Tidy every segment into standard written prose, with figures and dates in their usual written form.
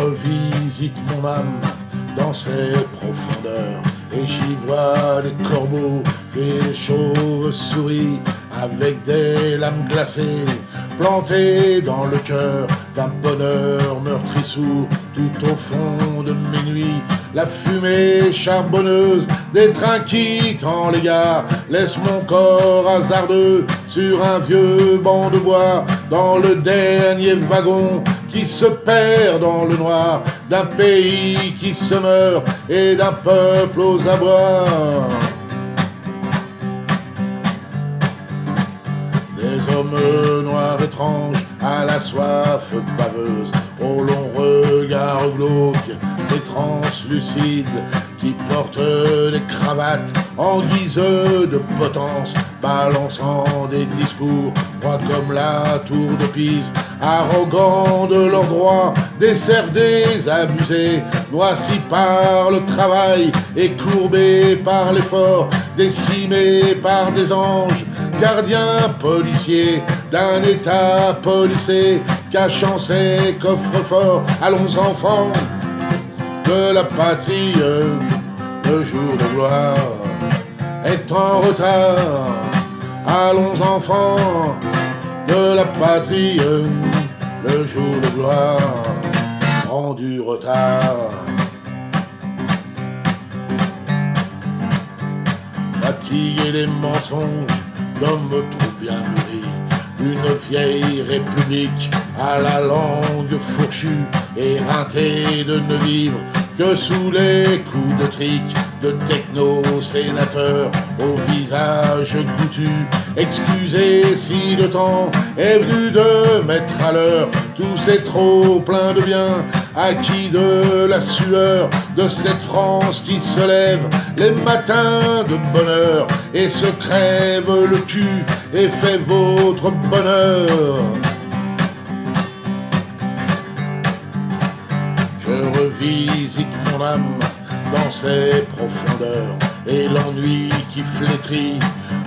revisite mon âme dans ses profondeurs, et j'y vois des corbeaux et des chauves-souris avec des lames glacées plantées dans le cœur d'un bonheur meurtri sourd. Tout au fond de mes nuits, la fumée charbonneuse des trains quittant les gares laisse mon corps hasardeux sur un vieux banc de bois, dans le dernier wagon qui se perd dans le noir d'un pays qui se meurt et d'un peuple aux abois. Des hommes noirs étranges à la soif baveuse, au long regard glauque, des translucides qui portent des cravates en guise de potence, balançant des discours droits comme la tour de Pise, arrogants de leurs droits, des serfs désabusés, noircis par le travail et courbés par l'effort, décimés par des anges, gardiens policiers d'un état policé, cachant ses coffres forts. Allons enfants de la patrie, le jour de gloire est en retard. Allons enfants de la patrie, le jour de gloire prend du retard. Fatigués des mensonges d'hommes trop bien nourris, une vieille république à la langue fourchue, éreintée de ne vivre que sous les coups de trick de techno-sénateurs au visage goûtu. Excusez si le temps est venu de mettre à l'heure tous ces trop pleins de bien, acquis de la sueur de cette France qui se lève les matins de bonheur et se crève le cul et fait votre bonheur. Je revisite mon âme dans ses profondeurs, et l'ennui qui flétrit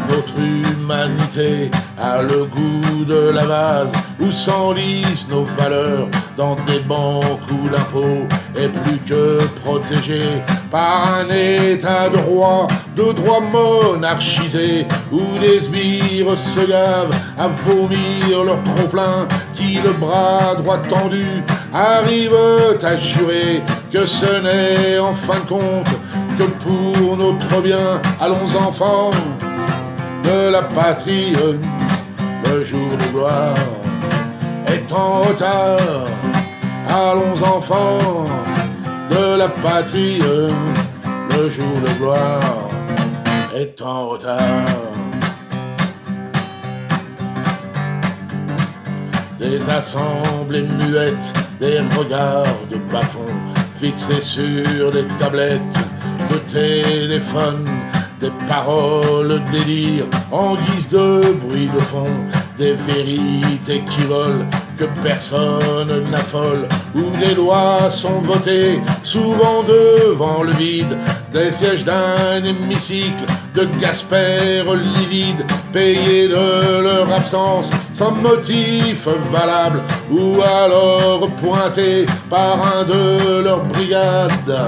notre humanité a le goût de la vase où s'enlisent nos valeurs dans des banques où l'impôt est plus que protégé par un état de droit monarchisé, où des sbires se gavent à vomir leur trop-plein, qui le bras droit tendu arrivent à jurer que ce n'est en fin de compte que pour notre bien. Allons enfants de la patrie, le jour de gloire est en retard. Allons enfants de la patrie, le jour de gloire est en retard. Des assemblées muettes, des regards de bas-fond fixés sur des tablettes de téléphone, des paroles délire en guise de bruit de fond, des vérités qui volent que personne n'affole, où des lois sont votées souvent devant le vide, des sièges d'un hémicycle de gaspères livides, payés de leur absence sans motif valable, ou alors pointés par un de leurs brigades.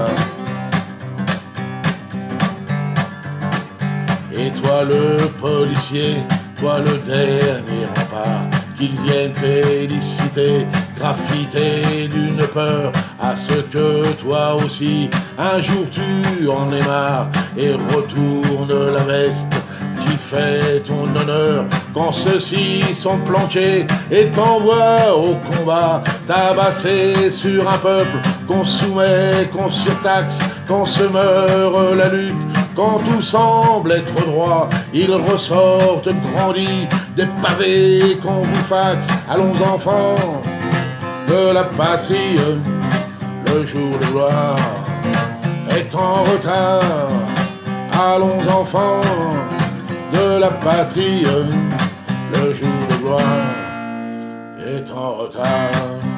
Et toi le policier, toi le dernier rempart, qu'ils viennent féliciter, graffiter d'une peur à ce que toi aussi un jour tu en aies marre, et retourne la veste qui fait ton honneur quand ceux-ci sont planqués et t'envoient au combat, tabassés sur un peuple qu'on soumet, qu'on surtaxe, qu'on se meurt la lutte. Quand tout semble être droit, ils ressortent grandis des pavés qu'on vous faxe. Allons enfants de la patrie, le jour de gloire est en retard. Allons enfants de la patrie, le jour de gloire est en retard.